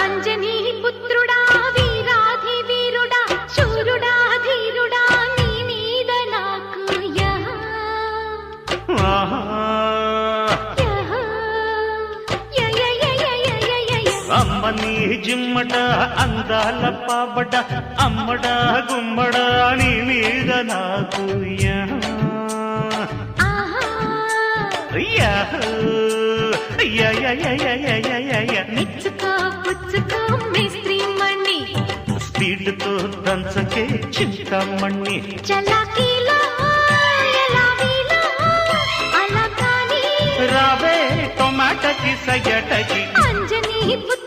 అంజనీ పుత్రుడా వీరాధి వీరుడా శూరుడా ధీరుడా నీ మీద నాకు అమ్మని జిమ్మట అందాల పాబట అమ్మడ గుమ్మడ నీ మీద నాకు మెచ్చుకో పుచ్చుకో మేస్త్రీ మణి స్పీడ్తో దంచకే చింతమణి చలాకీలో ఎలాగీలో అలా కానీ రావే టొమాటోకి సగటకి అంజనీ పుత్రుడా